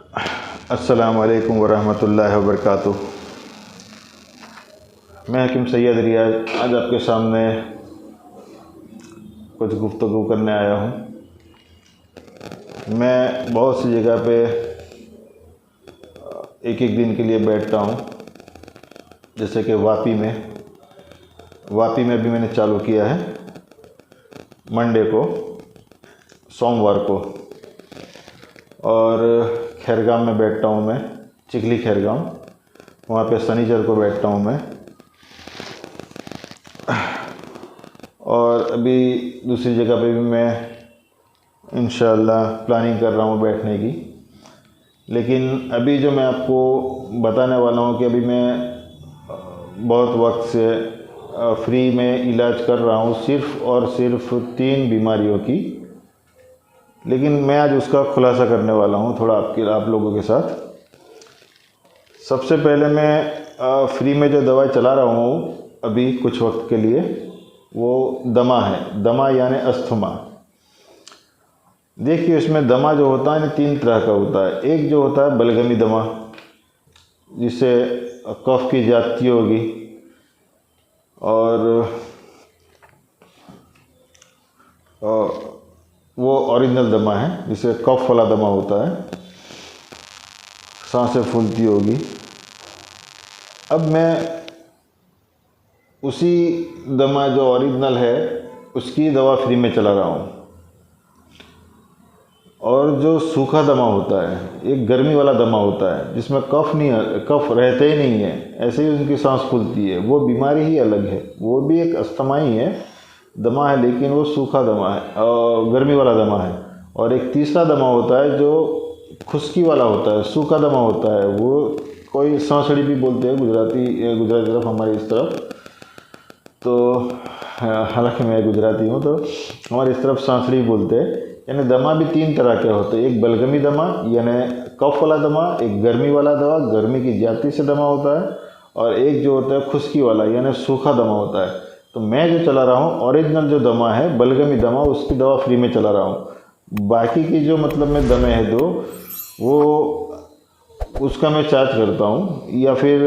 अस्सलामु अलैकुम वरहमतुल्लाहि वबरकातुह। मैं हकीम सैयद रियाज आज आपके सामने कुछ गुफ्तगू करने आया हूँ। मैं बहुत सी जगह पे एक एक दिन के लिए बैठता हूँ, जैसे कि वापी में भी मैंने चालू किया है मंडे को, सोमवार को, और खैरगाम में बैठता हूँ मैं, चिखली खैरगाम, वहाँ पे शनिचर को बैठता हूँ मैं। और अभी दूसरी जगह पे भी मैं इंशाअल्लाह प्लानिंग कर रहा हूँ बैठने की। लेकिन अभी जो मैं आपको बताने वाला हूँ कि अभी मैं बहुत वक्त से फ्री में इलाज कर रहा हूँ सिर्फ़ और सिर्फ 3 बीमारियों की। लेकिन मैं आज उसका खुलासा करने वाला हूँ थोड़ा आप लोगों के साथ। सबसे पहले मैं फ्री में जो दवाई चला रहा हूँ अभी कुछ वक्त के लिए, वो दमा है। दमा यानी अस्थमा। देखिए, इसमें दमा जो होता है ना 3 तरह का होता है। एक जो होता है बलगमी दमा, जिससे कफ की ज्यादती होगी, और वो ओरिजिनल दमा है, जिसे कफ वाला दमा होता है, सांसें फूलती होगी। अब मैं उसी दमा जो ओरिजिनल है उसकी दवा फ्री में चला रहा हूँ। और जो सूखा दमा होता है, एक गर्मी वाला दमा होता है जिसमें कफ रहते ही नहीं है, ऐसे ही उनकी सांस फूलती है, वो बीमारी ही अलग है। वो भी एक अस्थमा ही है, दमा है, लेकिन वो सूखा दमा है और गर्मी वाला दमा है। और एक तीसरा दमा होता है जो खुश्की वाला होता है, सूखा दमा होता है। वो कोई सांसड़ी भी बोलते हैं गुजराती तरफ, हमारी इस तरफ तो, हालांकि मैं गुजराती हूँ तो हमारे इस तरफ सांसड़ी बोलते हैं। यानी दमा भी 3 तरह के होते हैं। एक बलगमी दमा यानी कफ वाला दमा, एक गर्मी वाला दमा, गर्मी की ज्यादती से दमा होता है, और एक जो होता है खुश्की वाला यानी सूखा दमा होता है। तो मैं जो चला रहा हूँ ओरिजिनल जो दमा है, बलगमी दमा, उसकी दवा फ्री में चला रहा हूँ। बाकी की जो मतलब में दमे हैं दो, वो उसका मैं चार्ज करता हूँ, या फिर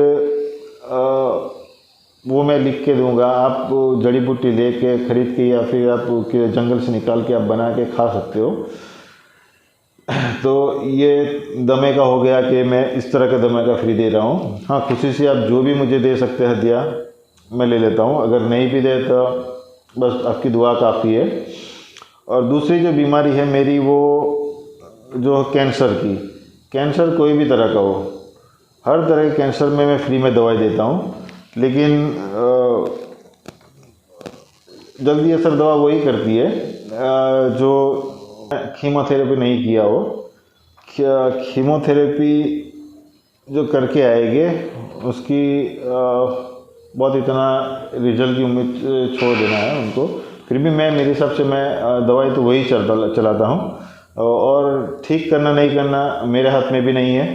वो मैं लिख के दूंगा। आप जड़ी बूटी लेके खरीद के, या फिर आप जंगल से निकाल के आप बना के खा सकते हो। तो ये दमे का हो गया कि मैं इस तरह के दमे का फ्री दे रहा हूँ। हाँ, खुशी से आप जो भी मुझे दे सकते हैं हदिया, मैं ले लेता हूँ। अगर नहीं भी दे तो बस आपकी दुआ काफ़ी है। और दूसरी जो बीमारी है मेरी, वो जो कैंसर कोई भी तरह का हो, हर तरह के कैंसर में मैं फ्री में दवाई देता हूँ। लेकिन जल्दी असर दवा वही करती है जो कीमोथेरेपी नहीं किया हो। कीमोथेरेपी जो करके आएंगे उसकी बहुत इतना रिजल्ट की उम्मीद छोड़ देना है उनको। फिर भी मेरे हिसाब से मैं दवाई तो वही चलाता हूँ, और ठीक करना नहीं करना मेरे हाथ में भी नहीं है,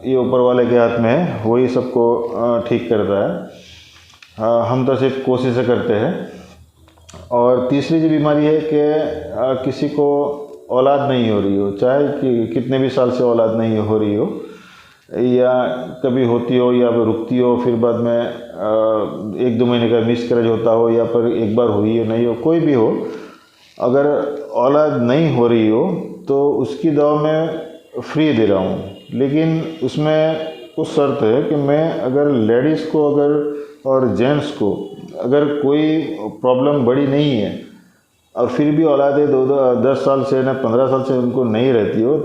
ये ऊपर वाले के हाथ में है, वही सबको ठीक करता है। हम तो सिर्फ कोशिश करते हैं। और तीसरी जो बीमारी है कि किसी को औलाद नहीं हो रही हो, चाहे कि कितने भी साल से औलाद नहीं हो रही हो, या कभी होती हो या फिर रुकती हो, फिर बाद में 1-2 महीने का मिसकैरेज होता हो, या फिर एक बार हुई हो नहीं हो, कोई भी हो, अगर औलाद नहीं हो रही हो तो उसकी दवा मैं फ्री दे रहा हूँ। लेकिन उसमें कुछ शर्त है कि मैं अगर लेडीज़ को और जेंट्स को अगर कोई प्रॉब्लम बड़ी नहीं है, और फिर भी औलादे 10 साल से ना 15 साल से उनको नहीं रहती हो,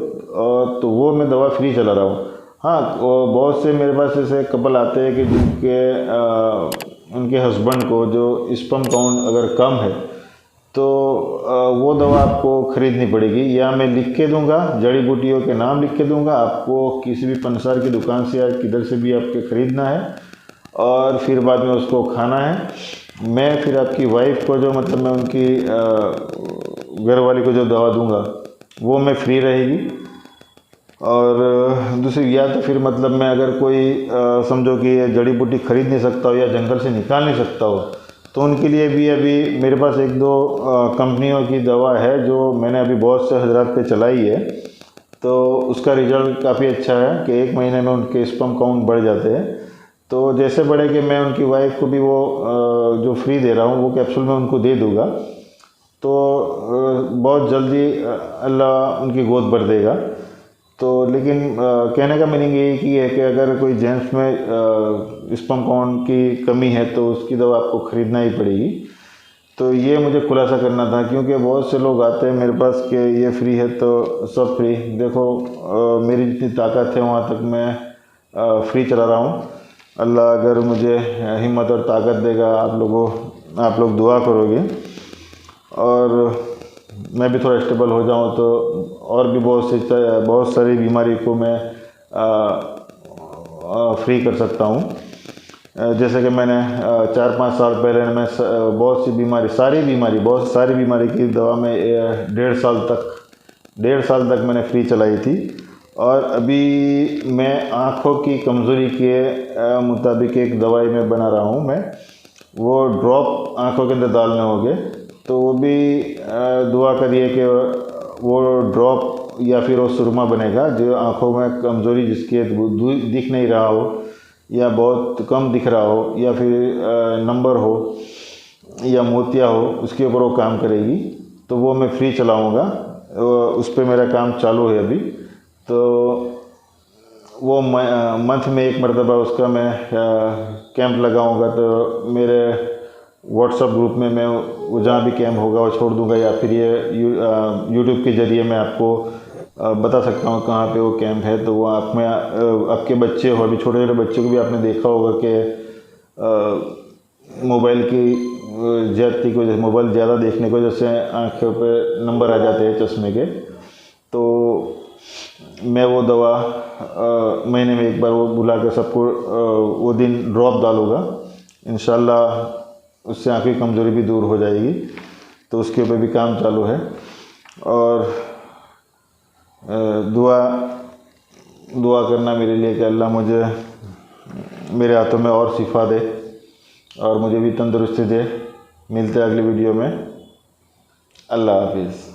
तो वो मैं दवा फ्री चला रहा हूँ। हाँ, बहुत से मेरे पास ऐसे कपल आते हैं कि जिनके उनके हस्बैंड को जो स्पर्म काउंट अगर कम है, तो वो दवा आपको ख़रीदनी पड़ेगी, या मैं लिख के दूंगा, जड़ी बूटियों के नाम लिख के दूंगा, आपको किसी भी पंसार की दुकान से या किधर से भी आपके ख़रीदना है, और फिर बाद में उसको खाना है। मैं फिर आपकी वाइफ को जो मतलब मैं उनकी घर वाली को जो दवा दूंगा वो मैं फ्री रहेगी। और दूसरी, या तो फिर मतलब मैं अगर कोई समझो कि जड़ी बूटी ख़रीद नहीं सकता हो या जंगल से निकाल नहीं सकता हो, तो उनके लिए भी अभी मेरे पास 1-2 कंपनियों की दवा है जो मैंने अभी बहुत से हजरात पे चलाई है। तो उसका रिज़ल्ट काफ़ी अच्छा है कि 1 महीने में उनके स्पर्म काउंट बढ़ जाते हैं। तो जैसे बढ़े कि मैं उनकी वाइफ को भी वो जो फ्री दे रहा हूँ वो कैप्सूल में उनको दे दूँगा, तो बहुत जल्दी अल्लाह उनकी गोद भर देगा। तो लेकिन कहने का मीनिंग यही कि है कि अगर कोई जेंट्स में स्पर्म काउंट की कमी है तो उसकी दवा आपको ख़रीदना ही पड़ेगी। तो ये मुझे खुलासा करना था, क्योंकि बहुत से लोग आते हैं मेरे पास कि ये फ्री है तो सब फ्री। देखो मेरी जितनी ताकत है वहाँ तक मैं फ्री चला रहा हूँ। अल्लाह अगर मुझे हिम्मत और ताकत देगा, आप लोग दुआ करोगे और मैं भी थोड़ा स्टेबल हो जाऊँ तो और भी बहुत सारी बीमारी को मैं फ्री कर सकता हूँ। जैसे कि मैंने 4-5 साल पहले मैं बहुत सारी बीमारी की दवा में 1.5 साल तक मैंने फ्री चलाई थी। और अभी मैं आँखों की कमज़ोरी के मुताबिक एक दवाई में बना रहा हूँ मैं, वो ड्रॉप आँखों के अंदर डालने होंगे। तो वो भी दुआ करिए कि वो ड्रॉप या फिर वो सुरमा बनेगा जो आँखों में कमज़ोरी जिसकी दिख नहीं रहा हो या बहुत कम दिख रहा हो या फिर नंबर हो या मोतिया हो, उसके ऊपर वो काम करेगी। तो वो मैं फ्री चलाऊँगा, उस पर मेरा काम चालू है अभी। तो वो मंथ में 1 मरतबा उसका मैं कैंप लगाऊँगा। तो मेरे व्हाट्सएप ग्रुप में मैं जहाँ भी कैंप होगा वो छोड़ दूँगा, या फिर ये यूट्यूब के ज़रिए मैं आपको बता सकता हूँ कहाँ पे वो कैंप है। तो वो आप में आपके बच्चे हो, अभी छोटे छोटे बच्चों को भी आपने देखा होगा कि मोबाइल की ज़्यादती की वजह से, मोबाइल ज़्यादा देखने की वजह से आँखों पे नंबर आ जाते हैं चश्मे के। तो मैं वो दवा महीने में 1 बार वो बुला कर सबको वो दिन ड्रॉप डालूँगा। इंशाल्लाह उससे आँख की कमज़ोरी भी दूर हो जाएगी। तो उसके ऊपर भी काम चालू है। और दुआ करना मेरे लिए कि अल्लाह मुझे मेरे हाथों में और शिफा दे और मुझे भी तंदुरुस्ती दे। मिलते हैं अगली वीडियो में। अल्लाह हाफिज़।